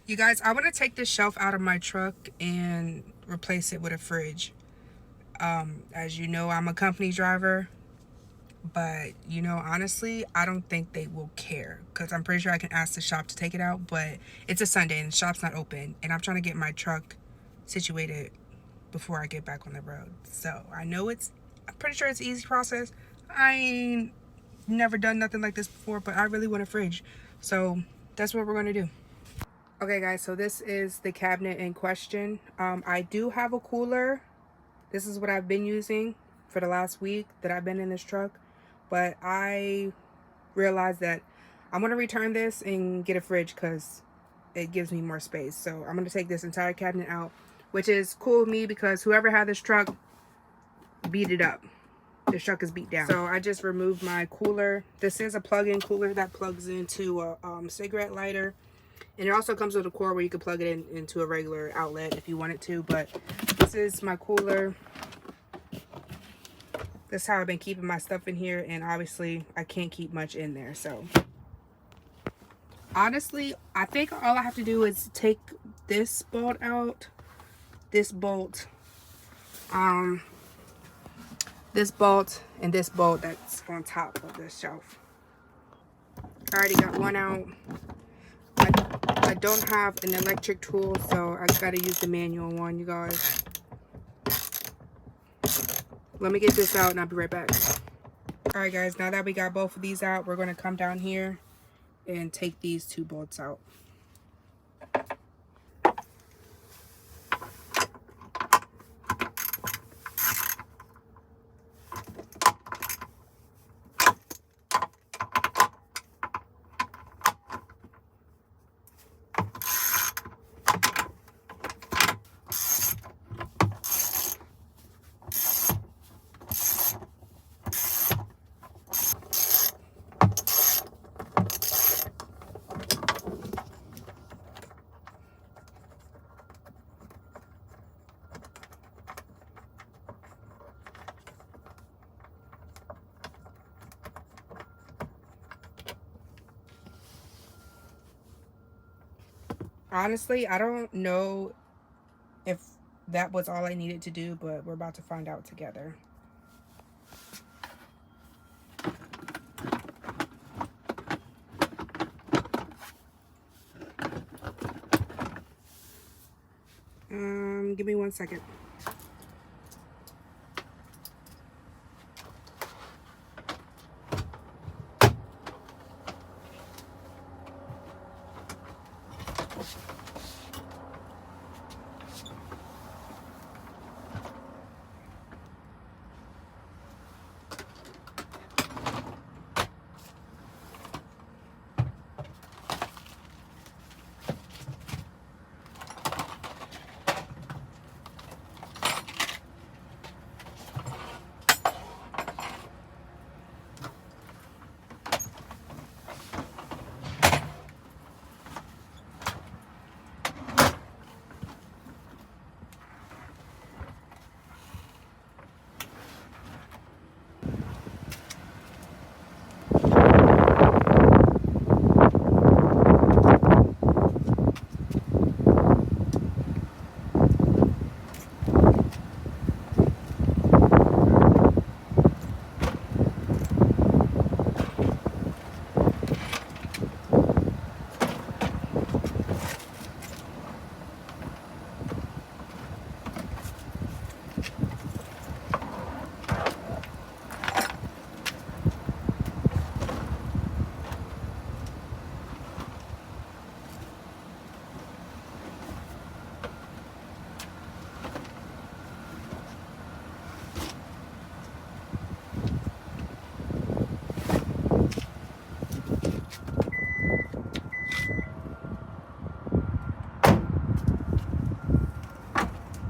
You guys, I want to take this shelf out of my truck and replace it with a fridge. As you know, I'm a company driver, but you know, honestly, I don't think they will care because I'm pretty sure I can ask the shop to take it out, but it's a Sunday and the shop's not open, and I'm trying to get my truck situated before I get back on the road. So I know I'm pretty sure it's an easy process. I ain't never done nothing like this before, but I really want a fridge. So that's what we're going to do. Okay guys, so this is the cabinet in question. I do have a cooler. This is what I've been using for the last week that I've been in this truck. But I realized that I'm going to return this and get a fridge because it gives me more space. So I'm going to take this entire cabinet out, which is cool with me because whoever had this truck beat it up. This truck is beat down. So I just removed my cooler. This is a plug-in cooler that plugs into a cigarette lighter. And it also comes with a cord where you can plug it into a regular outlet if you wanted to. But this is my cooler. This is how I've been keeping my stuff in here. And obviously, I can't keep much in there. So, honestly, I think all I have to do is take this bolt out. This bolt. This bolt and this bolt that's on top of this shelf. I already got one out. I don't have an electric tool, so I gotta use the manual one, you guys. Let me get this out and I'll be right back. Alright guys, now that we got both of these out, we're gonna come down here and take these two bolts out. Honestly, I don't know if that was all I needed to do, but we're about to find out together. Give me 1 second.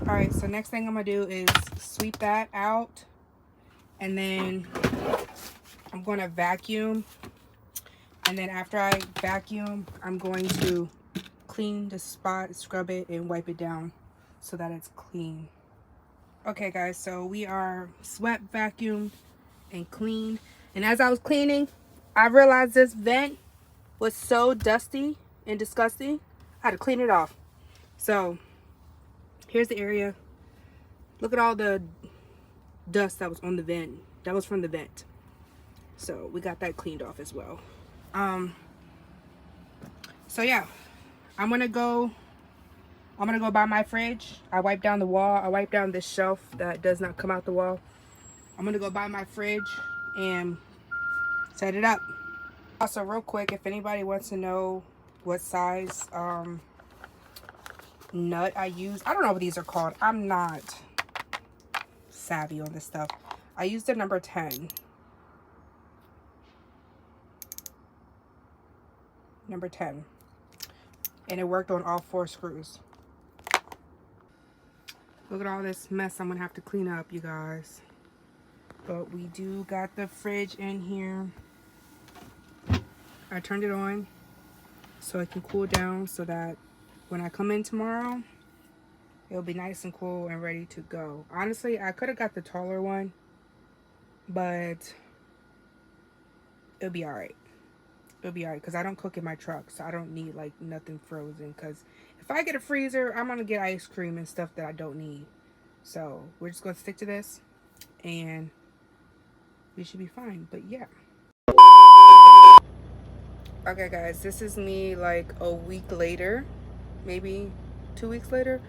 Alright, so next thing I'm going to do is sweep that out. And then I'm going to vacuum. And then after I vacuum, I'm going to clean the spot, scrub it, and wipe it down so that it's clean. Okay guys, so we are swept, vacuumed, and cleaned. And as I was cleaning, I realized this vent was so dusty and disgusting. I had to clean it off. So here's the area. Look at all the dust that was on the vent. That was from the vent. So we got that cleaned off as well. So yeah, I'm gonna go by my fridge. I wiped down the wall. I wiped down this shelf that does not come out the wall. I'm gonna go by my fridge and set it up. Also, real quick, if anybody wants to know what size nut I use, I don't know what these are called. I'm not savvy on this stuff. I used the number 10. Number 10. And it worked on all 4 screws. Look at all this mess I'm gonna have to clean up, you guys. But we do got the fridge in here. I turned it on so it can cool down so that when I come in tomorrow, it'll be nice and cool and ready to go. Honestly, I could have got the taller one, but it'll be alright. It'll be alright because I don't cook in my truck, so I don't need like nothing frozen. Because if I get a freezer, I'm gonna get ice cream and stuff that I don't need. So we're just gonna stick to this and we should be fine. But yeah. Okay guys, this is me like a week later, maybe 2 weeks later.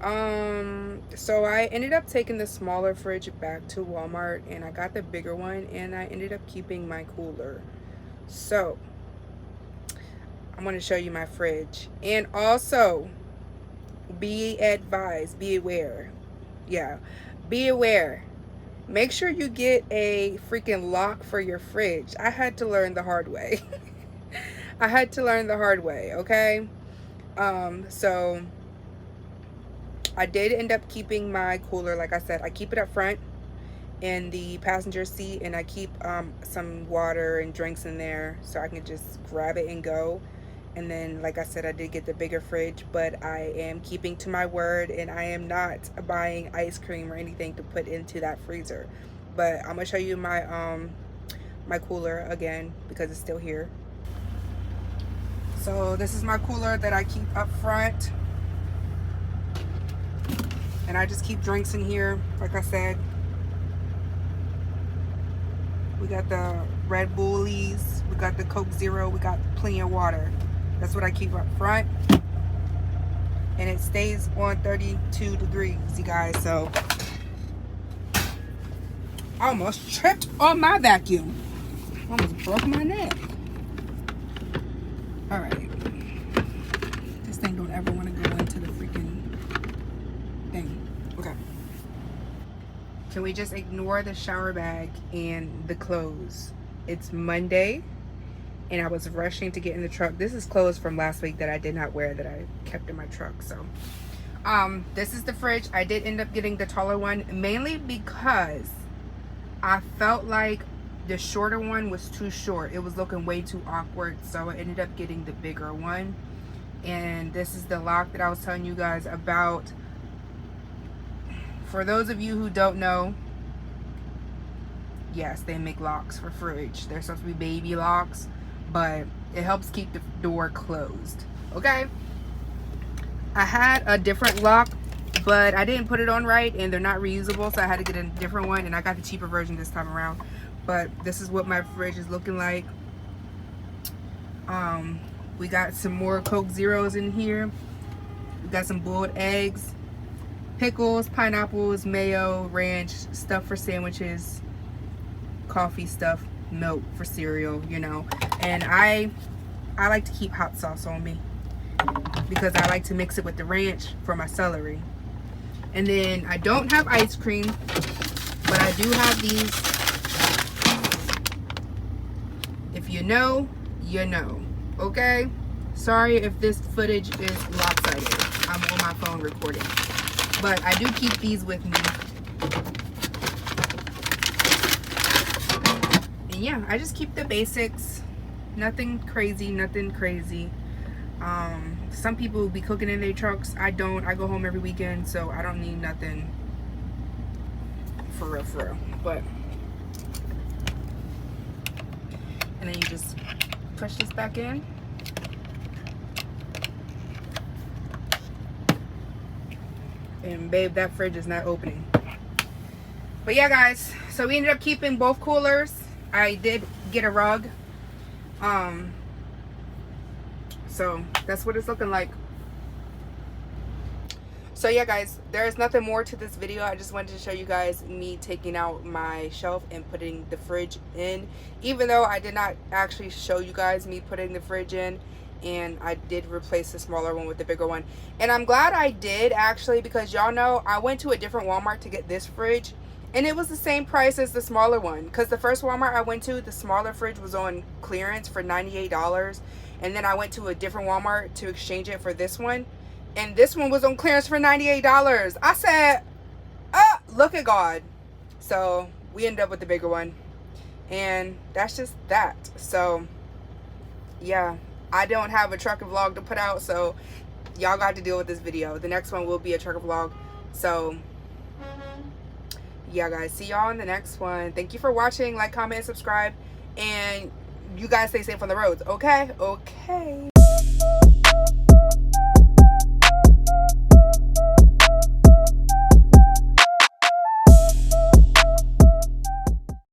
So I ended up taking the smaller fridge back to Walmart and I got the bigger one and I ended up keeping my cooler. So I'm going to show you my fridge. And also, be advised, be aware. Yeah, be aware. Make sure you get a freaking lock for your fridge. I had to learn the hard way. I had to learn the hard way, okay? So I did end up keeping my cooler. Like I said, I keep it up front in the passenger seat, and I keep some water and drinks in there so I can just grab it and go. And then, like I said, I did get the bigger fridge, but I am keeping to my word and I am not buying ice cream or anything to put into that freezer. But I'm gonna show you my my cooler again because it's still here. So this is my cooler that I keep up front, and I just keep drinks in here. Like I said, we got the Red Bullies, we got the Coke Zero, we got plenty of water. That's what I keep up front, and it stays on 32 degrees, you guys. So I almost tripped on my vacuum. Almost broke my neck. All right, this thing don't ever want to go into the freaking thing. Okay, can we just ignore the shower bag and the clothes? It's Monday and I was rushing to get in the truck. This is clothes from last week that I did not wear that I kept in my truck. So this is the fridge. I did end up getting the taller one, mainly because I felt like the shorter one was too short. It was looking way too awkward, so I ended up getting the bigger one. And this is the lock that I was telling you guys about. For those of you who don't know, yes, they make locks for fridge. They're supposed to be baby locks, but it helps keep the door closed. Okay, I had a different lock, but I didn't put it on right and they're not reusable, so I had to get a different one, and I got the cheaper version this time around. But this is what my fridge is looking like. We got some more Coke Zeros in here. We got some boiled eggs, pickles, pineapples, mayo, ranch, stuff for sandwiches, coffee stuff, milk for cereal, you know. And I like to keep hot sauce on me because I like to mix it with the ranch for my celery. And then I don't have ice cream, but I do have these. If you know, you know. Okay? Sorry if this footage is lopsided. I'm on my phone recording. But I do keep these with me. And yeah, I just keep the basics. Nothing crazy, nothing crazy. Some people will be cooking in their trucks. I don't. I go home every weekend, so I don't need nothing for real, for real. But, and then you just push this back in. And babe, that fridge is not opening. But yeah, guys, so we ended up keeping both coolers. I did get a rug. So that's what it's looking like. So yeah, guys, there's nothing more to this video. I just wanted to show you guys me taking out my shelf and putting the fridge in, even though I did not actually show you guys me putting the fridge in, and I did replace the smaller one with the bigger one. And I'm glad I did, actually, because y'all know I went to a different Walmart to get this fridge, and it was the same price as the smaller one, because the first Walmart I went to, the smaller fridge was on clearance for $98, and then I went to a different Walmart to exchange it for this one, and this one was on clearance for $98. I said, oh, look at God. So we ended up with the bigger one, and that's just that. So yeah, I don't have a trucker vlog to put out, so y'all got to deal with this video. The next one will be a trucker vlog. So yeah, guys, see y'all in the next one. Thank you for watching. Like, comment, and subscribe, and you guys stay safe on the roads. Okay.